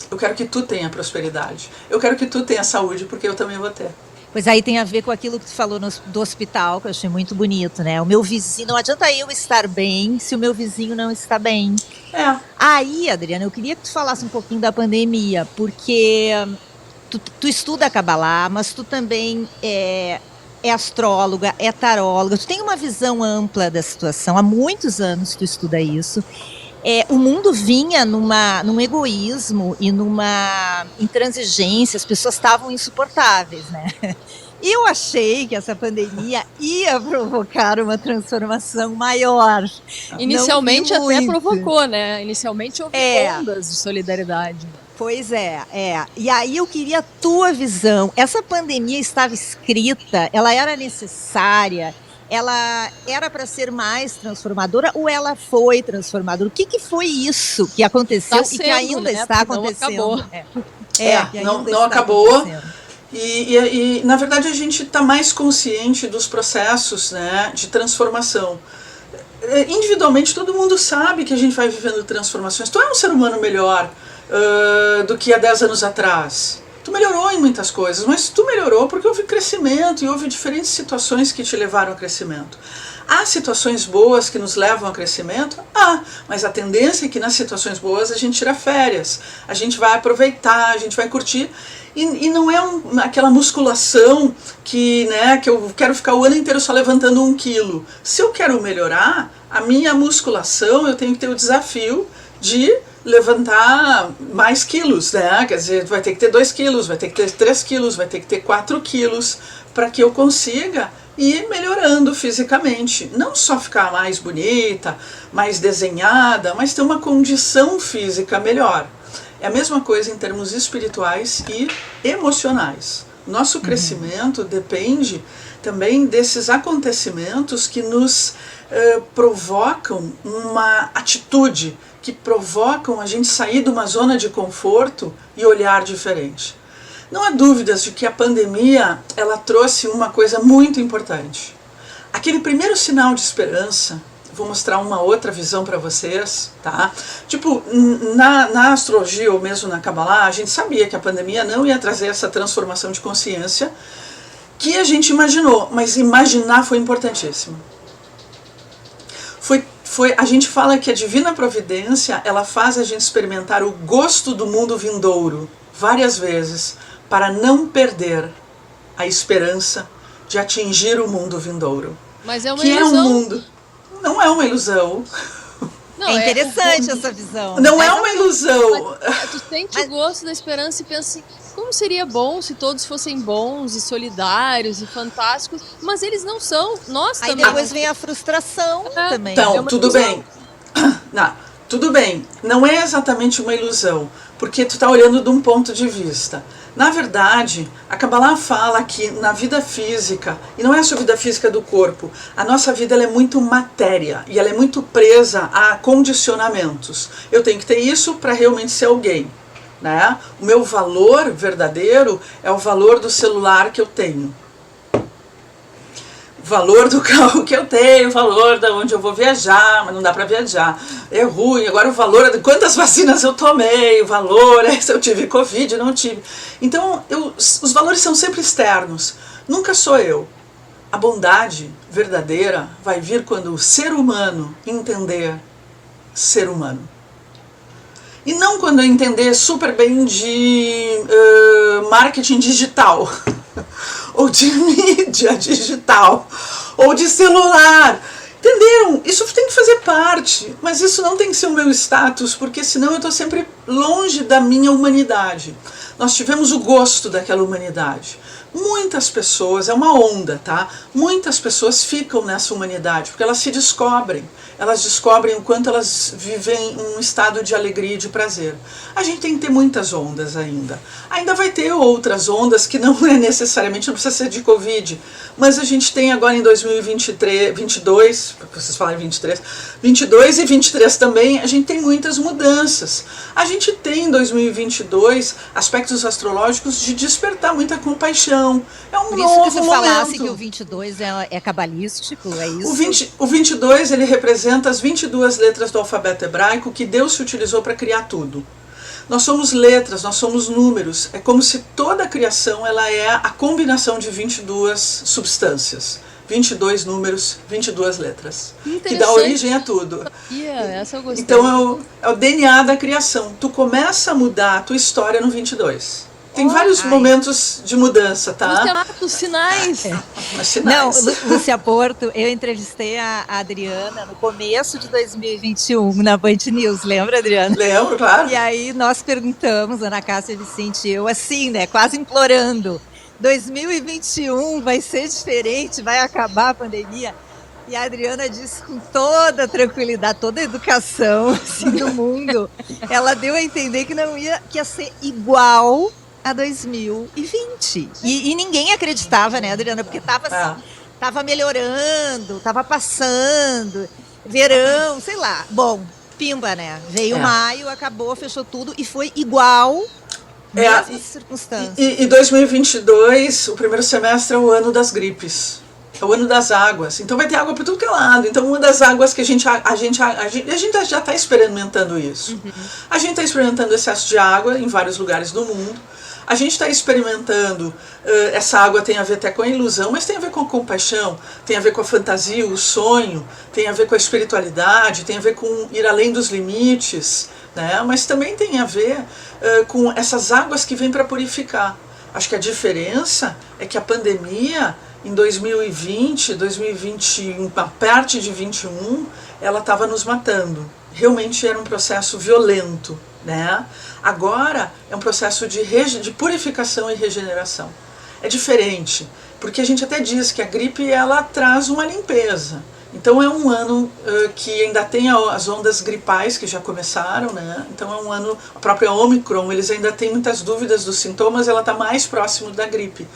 Eu quero que tu tenha prosperidade, eu quero que tu tenha saúde, porque eu também vou ter. Pois aí tem a ver com aquilo que tu falou do hospital, que eu achei muito bonito, né? O meu vizinho, não adianta eu estar bem se o meu vizinho não está bem. Aí, Adriana, eu queria que tu falasse um pouquinho da pandemia, porque tu estuda a Kabbalah, mas tu também é astróloga, é taróloga, tu tem uma visão ampla da situação, há muitos anos tu estuda isso. O mundo vinha num egoísmo e numa intransigência, as pessoas estavam insuportáveis, né? E eu achei que essa pandemia ia provocar uma transformação maior. Inicialmente até provocou, né? Inicialmente houve ondas de solidariedade. Pois é. E aí eu queria a tua visão. Essa pandemia estava escrita, ela era necessária, ela era para ser mais transformadora ou ela foi transformadora? O que foi isso que aconteceu e que ainda está acontecendo? Não acabou. E na verdade a gente está mais consciente dos processos, né, de transformação. Individualmente todo mundo sabe que a gente vai vivendo transformações. Tu é um ser humano melhor do que há 10 anos atrás. Tu melhorou em muitas coisas, mas tu melhorou porque houve crescimento e houve diferentes situações que te levaram ao crescimento. Há situações boas que nos levam ao crescimento? Mas a tendência é que nas situações boas a gente tira férias, a gente vai aproveitar, a gente vai curtir. E não é aquela musculação que eu quero ficar o ano inteiro só levantando 1 quilo. Se eu quero melhorar, a minha musculação, eu tenho que ter o desafio de levantar mais quilos, né? Quer dizer, vai ter que ter 2 quilos, vai ter que ter 3 quilos, vai ter que ter 4 quilos para que eu consiga ir melhorando fisicamente. Não só ficar mais bonita, mais desenhada, mas ter uma condição física melhor. É a mesma coisa em termos espirituais e emocionais. Nosso crescimento depende também desses acontecimentos que nos provocam uma atitude, que provocam a gente sair de uma zona de conforto e olhar diferente. Não há dúvidas de que a pandemia ela trouxe uma coisa muito importante. Aquele primeiro sinal de esperança, vou mostrar uma outra visão para vocês, tá? Tipo, na astrologia ou mesmo na Kabbalah, a gente sabia que a pandemia não ia trazer essa transformação de consciência que a gente imaginou, mas imaginar foi importantíssimo. A gente fala que a divina providência, ela faz a gente experimentar o gosto do mundo vindouro várias vezes, para não perder a esperança de atingir o mundo vindouro. Mas é uma que ilusão. É um mundo. Não é uma ilusão. Não, é interessante essa visão. Não é uma ilusão. Mas tu sente o gosto da esperança e pensa assim, como seria bom se todos fossem bons e solidários e fantásticos, mas eles não são, nós Aí também. depois vem a frustração também. Então, tudo bem. Não, tudo bem, não é exatamente uma ilusão, porque tu está olhando de um ponto de vista. Na verdade, a Kabbalah fala que na vida física, e não é só a vida física do corpo, a nossa vida ela é muito matéria e ela é muito presa a condicionamentos. Eu tenho que ter isso para realmente ser alguém, né? O meu valor verdadeiro é o valor do celular que eu tenho. O valor do carro que eu tenho, o valor de onde eu vou viajar, mas não dá para viajar, é ruim. Agora o valor de quantas vacinas eu tomei, o valor é se eu tive Covid, não tive. Então os valores são sempre externos, nunca sou eu. A bondade verdadeira vai vir quando o ser humano entender ser humano. E não quando eu entender super bem de marketing digital, ou de mídia digital, ou de celular. Entenderam? Isso tem que fazer parte, mas isso não tem que ser o meu status, porque senão eu estou sempre longe da minha humanidade. Nós tivemos o gosto daquela humanidade. Muitas pessoas, é uma onda, tá? Muitas pessoas ficam nessa humanidade, porque elas se descobrem. Elas descobrem o quanto elas vivem um estado de alegria e de prazer. A gente tem que ter muitas ondas ainda. Ainda vai ter outras ondas que não é necessariamente, não precisa ser de Covid, mas a gente tem agora em 2023, 22, vocês falam 23, 22 e 23 também, a gente tem muitas mudanças. A gente tem em 2022 aspectos astrológicos de despertar muita compaixão. É um Por novo isso que você momento. falasse que o 22 é cabalístico, é isso? O 22 ele representa as 22 letras do alfabeto hebraico que Deus se utilizou para criar tudo. Nós somos letras, nós somos números. É como se toda a criação ela é a combinação de 22 substâncias. 22 números, 22 letras. Que dá origem a tudo. Essa eu gostei. Então é o DNA da criação. Tu começa a mudar a tua história no 22. Tem vários momentos de mudança, tá? Os sinais. Não, Lúcia Porto, eu entrevistei a Adriana no começo de 2021 na Band News, lembra, Adriana? Lembro, claro. E aí nós perguntamos, Ana Cássia Vicente e eu, assim, né, quase implorando, 2021 vai ser diferente, vai acabar a pandemia? E a Adriana disse com toda tranquilidade, toda a educação assim, do mundo, ela deu a entender que não ia, que ia ser igual a 2020. E ninguém acreditava, né, Adriana? Porque tava melhorando, tava passando, verão, sei lá. Bom, pimba, né? Veio maio, acabou, fechou tudo e foi igual, mesmas circunstâncias. E 2022, o primeiro semestre é o ano das gripes. É o ano das águas. Então vai ter água por tudo que é lado. Então uma das águas que a gente já está experimentando isso. Uhum. A gente está experimentando excesso de água em vários lugares do mundo. A gente está experimentando, essa água tem a ver até com a ilusão, mas tem a ver com a compaixão, tem a ver com a fantasia, o sonho, tem a ver com a espiritualidade, tem a ver com ir além dos limites, né? Mas também tem a ver com essas águas que vêm para purificar. Acho que a diferença é que a pandemia, em 2020, 2021, a parte de 21, ela estava nos matando. Realmente era um processo violento, né? Agora é um processo de purificação e regeneração. É diferente, porque a gente até diz que a gripe ela traz uma limpeza. Então é um ano que ainda tem as ondas gripais que já começaram, né? Então é um ano, a própria Omicron, eles ainda têm muitas dúvidas dos sintomas, ela está mais próximo da gripe.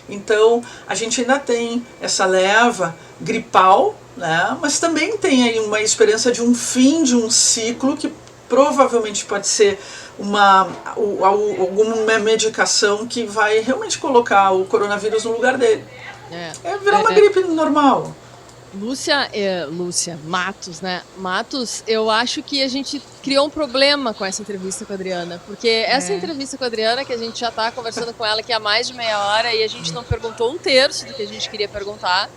Então a gente ainda tem essa leva gripal, né? Mas também tem aí uma esperança de um fim de um ciclo que provavelmente pode ser alguma medicação que vai realmente colocar o coronavírus no lugar dele. Virar uma gripe normal. Lúcia Matos, né? Matos, eu acho que a gente criou um problema com essa entrevista com a Adriana, porque essa entrevista com a Adriana, que a gente já tá conversando com ela aqui há mais de meia hora e a gente não perguntou um terço do que a gente queria perguntar.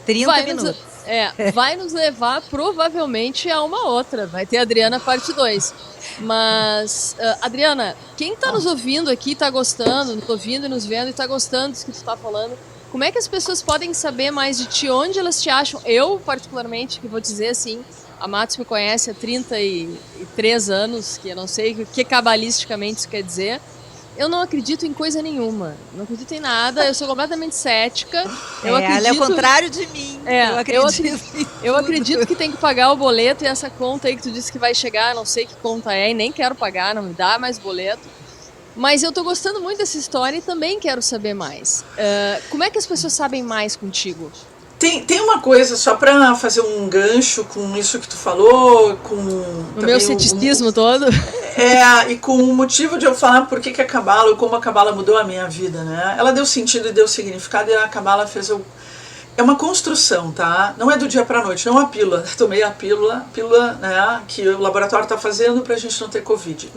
30 minutos. Vai nos levar provavelmente a uma outra. Vai ter a Adriana parte 2. Mas, Adriana, quem tá nos ouvindo aqui, tá gostando, nos ouvindo e nos vendo e tá gostando disso que tu tá falando, como é que as pessoas podem saber mais de ti? Onde elas te acham? Eu, particularmente, que vou dizer assim, a Matos me conhece há 33 anos, que eu não sei o que cabalisticamente isso quer dizer. Eu não acredito em coisa nenhuma. Não acredito em nada. Eu sou completamente cética. Ela é o contrário de mim. Eu acredito que tem que pagar o boleto e essa conta aí que tu disse que vai chegar, não sei que conta é e nem quero pagar, não me dá mais boleto. Mas eu tô gostando muito dessa história e também quero saber mais. Como é que as pessoas sabem mais contigo? Tem uma coisa, só para fazer um gancho com isso que tu falou, com o meu ceticismo todo. E com o motivo de eu falar por que a Cabala, como a Cabala mudou a minha vida, né? Ela deu sentido e deu significado e a Cabala fez é uma construção, tá? Não é do dia pra noite, não é uma pílula. Tomei a pílula, né, que o laboratório tá fazendo pra gente não ter Covid.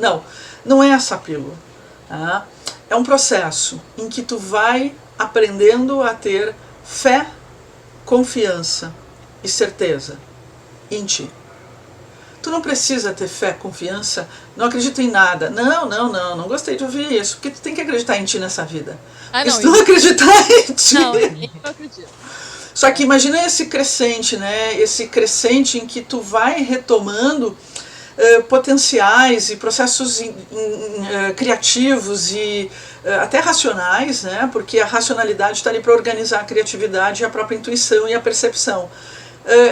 Não é essa pílula. Tá? É um processo em que tu vai aprendendo a ter fé, confiança e certeza em ti. Tu não precisa ter fé, confiança, não acredito em nada. Não gostei de ouvir isso, porque tu tem que acreditar em ti nessa vida. Se tu não acreditar em ti... Não, eu acredito. Só que imagina esse crescente, né? Esse crescente em que tu vai retomando potenciais e processos criativos e até racionais, né? Porque a racionalidade está ali para organizar a criatividade, a própria intuição e a percepção.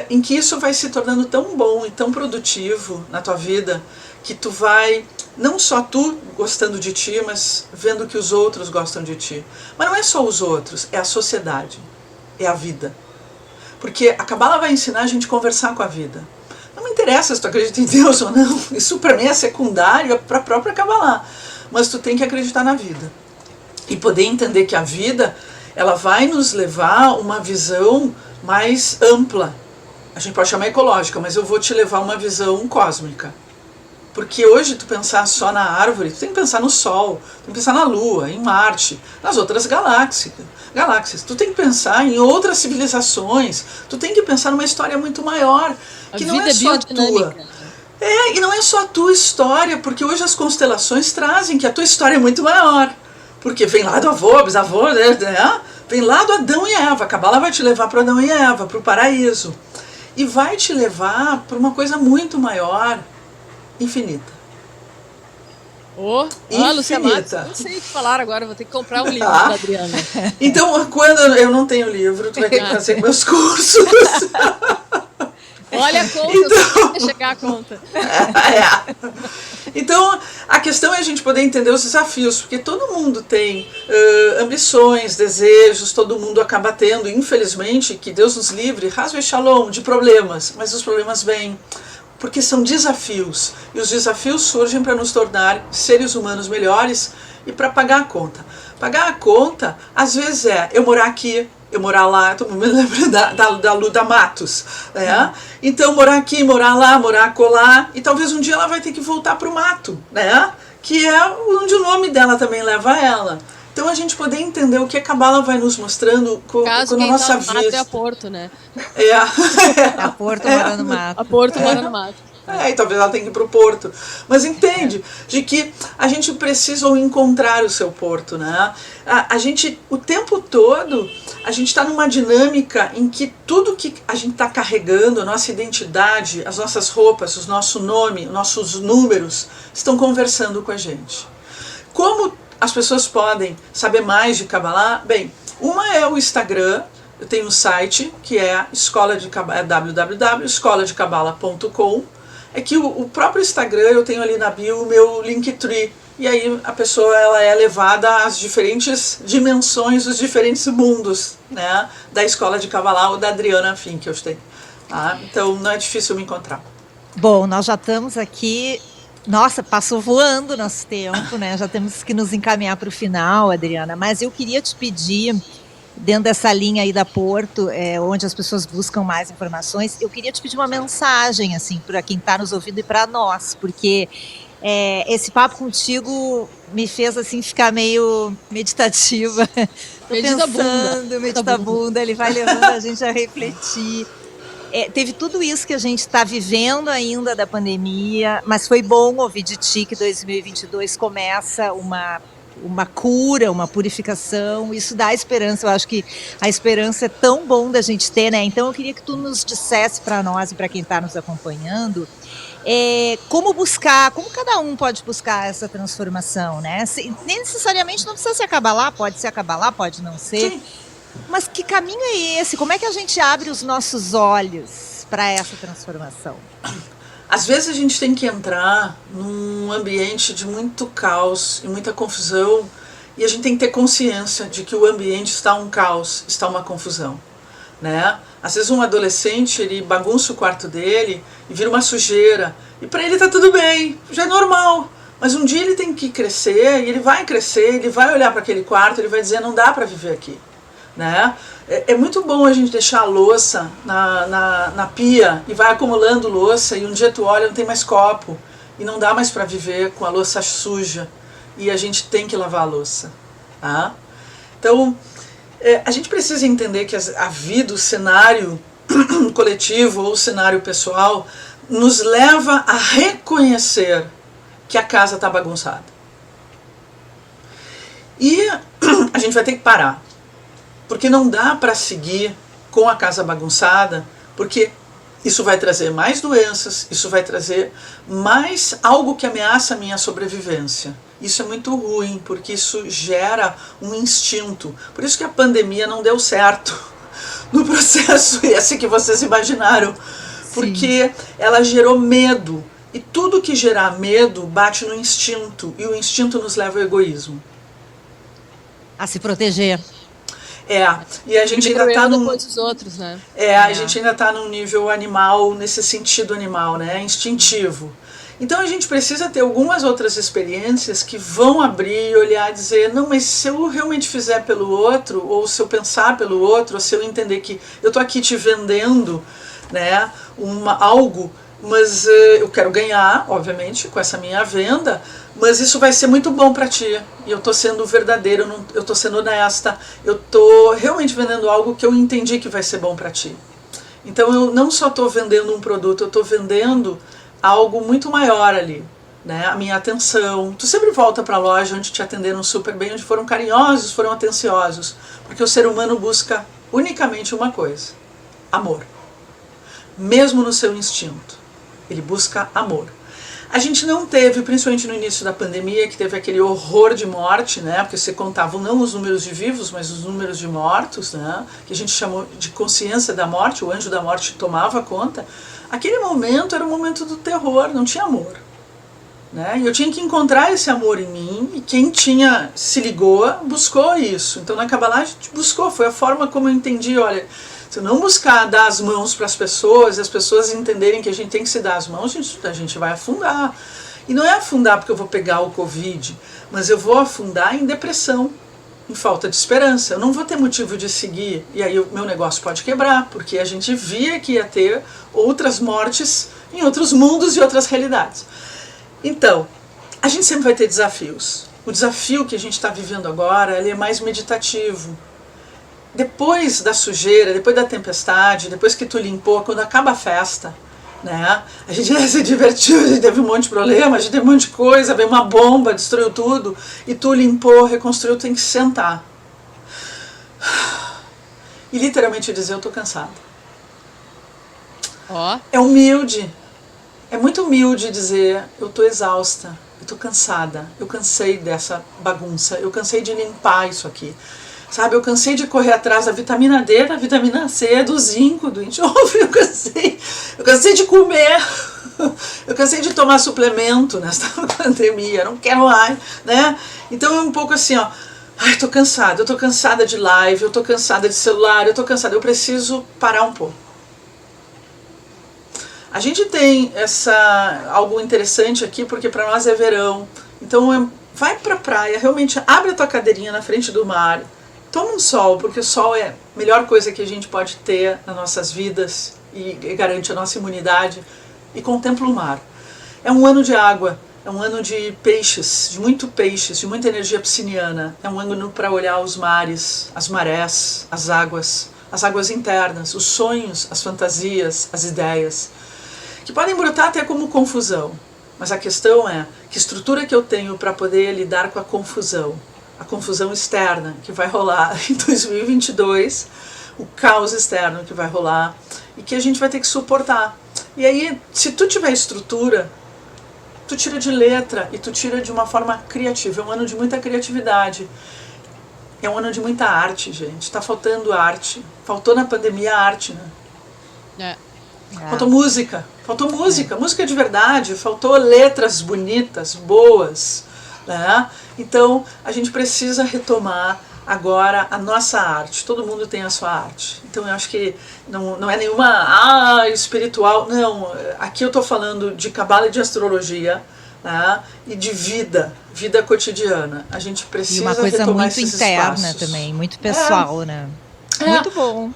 Em que isso vai se tornando tão bom e tão produtivo na tua vida, que tu vai, não só tu gostando de ti, mas vendo que os outros gostam de ti. Mas não é só os outros, é a sociedade, é a vida. Porque a Cabala vai ensinar a gente a conversar com a vida. Não me interessa se tu acredita em Deus ou não, isso para mim é secundário para a própria Cabala. Mas tu tem que acreditar na vida. E poder entender que a vida, ela vai nos levar a uma visão mais ampla. A gente pode chamar ecológica, mas eu vou te levar a uma visão cósmica. Porque hoje tu pensar só na árvore, tu tem que pensar no Sol, tem que pensar na Lua, em Marte, nas outras galáxias. Tu tem que pensar em outras civilizações, tu tem que pensar numa história muito maior, que não é só a tua. E não é só a tua história, porque hoje as constelações trazem que a tua história é muito maior. Porque vem lá do avô, bisavô, né? Vem lá do Adão e Eva. A Cabala vai te levar para Adão e Eva, para o paraíso. E vai te levar para uma coisa muito maior, infinita. Lúcia Matos, não sei o que falar agora, vou ter que comprar um livro da Adriana. Então, quando eu não tenho livro, tu vai ter que fazer meus cursos. Olha a conta, então, eu chegar a conta. Então, a questão é a gente poder entender os desafios, porque todo mundo tem ambições, desejos, todo mundo acaba tendo, infelizmente, que Deus nos livre, Hasbe Shalom, de problemas, mas os problemas vêm porque são desafios, e os desafios surgem para nos tornar seres humanos melhores e para pagar a conta. Pagar a conta, às vezes eu morar aqui, eu morar lá, eu me lembro da Luda Matos, né? Então morar aqui, morar lá, morar acolá, e talvez um dia ela vai ter que voltar para o mato, né? Que é onde o nome dela também leva ela. Então a gente poder entender o que a Cabala vai nos mostrando com a nossa vida. É a Porto, né? A Porto mora no mato. A Porto mora no mato. E talvez ela tenha que ir para o porto. Mas entende de que a gente precisa encontrar o seu porto, né? A gente, o tempo todo, a gente está numa dinâmica em que tudo que a gente está carregando, a nossa identidade, as nossas roupas, o nosso nome, os nossos números, estão conversando com a gente. Como as pessoas podem saber mais de Kabbalah? Bem, uma é o Instagram, eu tenho um site que é www.escoladecabala.com. É que o próprio Instagram, eu tenho ali na bio o meu Linktree. E aí a pessoa ela é levada às diferentes dimensões, os diferentes mundos, né, da Escola de Kabbalah ou da Adriana Finkelstein. Tá? Então não é difícil me encontrar. Bom, nós já estamos aqui. Nossa, passou voando o nosso tempo, né? Já temos que nos encaminhar para o final, Adriana. Mas eu queria te pedir, dentro dessa linha aí da Porto, onde as pessoas buscam mais informações, eu queria te pedir uma mensagem, assim, para quem está nos ouvindo e para nós, porque esse papo contigo me fez, assim, ficar meio meditativa. Tô pensando, meditabunda, ele vai levando a gente a refletir. Teve tudo isso que a gente está vivendo ainda da pandemia, mas foi bom ouvir de ti que 2022 começa uma cura, uma purificação, isso dá esperança. Eu acho que a esperança é tão bom da gente ter, né? Então eu queria que tu nos dissesse para nós e para quem está nos acompanhando, como buscar, como cada um pode buscar essa transformação, né? Nem necessariamente não precisa ser a Kabbalah, pode ser a Kabbalah, pode não ser. Sim. Mas que caminho é esse? Como é que a gente abre os nossos olhos para essa transformação? Às vezes a gente tem que entrar num ambiente de muito caos e muita confusão, e a gente tem que ter consciência de que o ambiente está um caos, está uma confusão, né? Às vezes um adolescente, ele bagunça o quarto dele e vira uma sujeira, e para ele tá tudo bem, já é normal. Mas um dia ele tem que crescer, e ele vai crescer, ele vai olhar para aquele quarto, ele vai dizer, não dá para viver aqui. Né? É muito bom a gente deixar a louça na pia e vai acumulando louça, e um dia tu olha, não tem mais copo e não dá mais para viver com a louça suja, e a gente tem que lavar a louça, tá? Então a gente precisa entender que a vida, o cenário coletivo ou o cenário pessoal nos leva a reconhecer que a casa está bagunçada, e a gente vai ter que parar. Porque não dá para seguir com a casa bagunçada, porque isso vai trazer mais doenças, isso vai trazer mais algo que ameaça a minha sobrevivência. Isso é muito ruim, porque isso gera um instinto. Por isso que a pandemia não deu certo no processo esse que vocês imaginaram. Porque ela gerou medo. E tudo que gerar medo bate no instinto. E o instinto nos leva ao egoísmo. A se proteger. E a gente ainda está dos outros, né? A gente ainda está num nível animal, nesse sentido animal, né? Instintivo. Então a gente precisa ter algumas outras experiências que vão abrir e olhar e dizer, não, mas se eu realmente fizer pelo outro, ou se eu pensar pelo outro, ou se eu entender que eu estou aqui te vendendo, né, algo, mas eu quero ganhar, obviamente, com essa minha venda, mas isso vai ser muito bom para ti, e eu estou sendo verdadeira, eu estou sendo honesta, eu estou realmente vendendo algo que eu entendi que vai ser bom para ti. Então eu não só estou vendendo um produto, eu estou vendendo algo muito maior ali, né? A minha atenção. Tu sempre volta para a loja onde te atenderam super bem, onde foram carinhosos, foram atenciosos, porque o ser humano busca unicamente uma coisa: amor. Mesmo no seu instinto, ele busca amor. A gente não teve, principalmente no início da pandemia, que teve aquele horror de morte, né? Porque você contava não os números de vivos, mas os números de mortos, né? Que a gente chamou de consciência da morte, o anjo da morte tomava conta. Aquele momento era o momento do terror, não tinha amor, né? E eu tinha que encontrar esse amor em mim, e quem se ligou, buscou isso. Então na Kabbalah a gente buscou, foi a forma como eu entendi, olha, se eu não buscar dar as mãos para as pessoas, e as pessoas entenderem que a gente tem que se dar as mãos, a gente vai afundar. E não é afundar porque eu vou pegar o Covid, mas eu vou afundar em depressão, em falta de esperança. Eu não vou ter motivo de seguir, e aí o meu negócio pode quebrar, porque a gente via que ia ter outras mortes em outros mundos e outras realidades. Então, a gente sempre vai ter desafios. O desafio que a gente está vivendo agora, ele é mais meditativo. Depois da sujeira, depois da tempestade, depois que tu limpou, quando acaba a festa, né? A gente se divertiu, a gente teve um monte de problema, a gente teve um monte de coisa, veio uma bomba, destruiu tudo, e tu limpou, reconstruiu, tem que sentar. E literalmente dizer, eu tô cansada. É humilde. É muito humilde dizer, eu tô exausta, eu tô cansada, eu cansei dessa bagunça, eu cansei de limpar isso aqui. sabe? Eu cansei de correr atrás da vitamina D, da vitamina C, do zinco, do enxofre, eu cansei de comer, eu cansei de tomar suplemento nesta pandemia, não quero mais, né? Então é um pouco assim, ó, ai, tô cansada, eu tô cansada de live, eu tô cansada de celular, eu tô cansada, eu preciso parar um pouco. A gente tem algo interessante aqui, porque para nós é verão, então vai pra praia, realmente abre a tua cadeirinha na frente do mar, toma um sol, porque o sol é a melhor coisa que a gente pode ter nas nossas vidas e garante a nossa imunidade, e contempla o mar. É um ano de água, é um ano de peixes, de muita energia pisciniana, é um ano para olhar os mares, as marés, as águas internas, os sonhos, as fantasias, as ideias, que podem brotar até como confusão, mas a questão é que estrutura que eu tenho para poder lidar com a confusão externa que vai rolar em 2022, o caos externo que vai rolar e que a gente vai ter que suportar. E aí, se tu tiver estrutura, tu tira de letra e tu tira de uma forma criativa. É um ano de muita criatividade. É um ano de muita arte, gente. Tá faltando arte. Faltou na pandemia a arte, né? Faltou música. Música de verdade. Faltou letras bonitas, boas, né? Então, a gente precisa retomar agora a nossa arte. Todo mundo tem a sua arte. Então eu acho que não é nenhuma espiritual. Não, aqui eu estou falando de cabala e de astrologia, né? E de vida cotidiana. A gente precisa retomar esses espaços. E uma coisa muito interna espaços. Também, muito pessoal, né? Muito bom.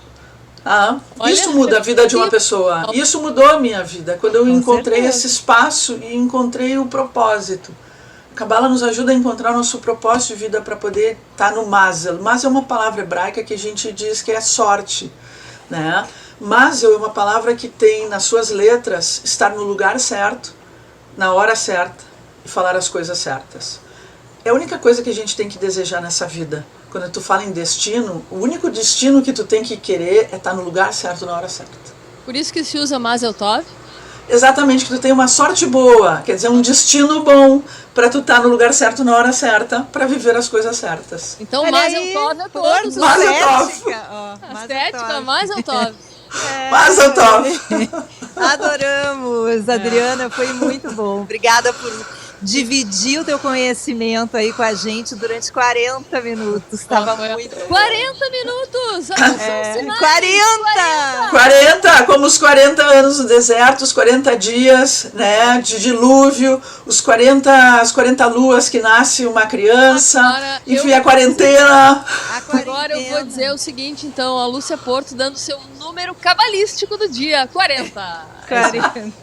Isso muda a vida de uma pessoa. Isso mudou a minha vida. Quando eu encontrei esse espaço e encontrei o propósito. A Cabala nos ajuda a encontrar nosso propósito de vida para poder estar no Mazel. Mazel é uma palavra hebraica que a gente diz que é sorte, né? Mazel é uma palavra que tem nas suas letras estar no lugar certo, na hora certa e falar as coisas certas. É a única coisa que a gente tem que desejar nessa vida. Quando tu fala em destino, o único destino que tu tem que querer é estar no lugar certo, na hora certa. Por isso que se usa Mazel Tov? Exatamente, que tu tem uma sorte boa, quer dizer, um destino bom para tu estar no lugar certo, na hora certa, para viver as coisas certas. Então Mazel Tov é todos. Mazel Tov. Estética, Mazel Tov. Mazel Tov. Adoramos, Adriana, foi muito bom. Obrigada por dividir o teu conhecimento aí com a gente durante 40 minutos. Estava muito... 40 minutos! 40, como os 40 anos no deserto, os 40 dias, né, de dilúvio, as 40 luas que nasce uma criança, enfim, a quarentena. Agora eu vou dizer o seguinte, então, a Lúcia Porto dando seu número cabalístico do dia, 40. 40.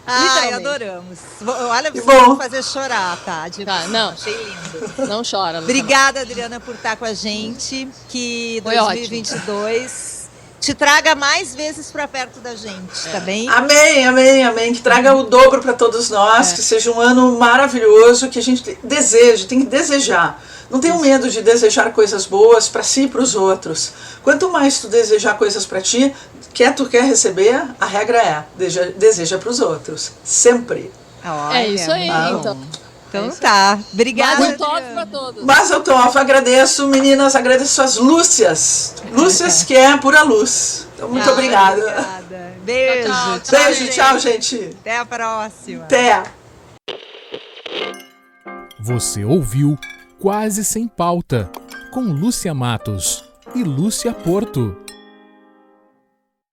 Ai, adoramos. Olha, vou fazer chorar, tá? Não. Achei lindo. Não chora, Lúcia. Obrigada, Adriana, por estar com a gente. Que 2022 te traga mais vezes para perto da gente, tá bem? Amém. Que traga o dobro para todos nós, que seja um ano maravilhoso, que a gente deseje, tem que desejar. Não tenha medo de desejar coisas boas para si e para os outros. Quanto mais tu desejar coisas para ti, tu quer receber, a regra é, deseja para os outros. Sempre. Olha, é isso aí, então. Então tá. Obrigada. Mazel Tov para todos. Mazel Tov, agradeço, meninas, agradeço as Lúcias. Lúcias que é pura luz. Então, muito obrigada. Obrigada. Beijo. Beijo, tchau, gente. Até a próxima. Até. Você ouviu Quase Sem Pauta, com Lúcia Matos e Lúcia Porto.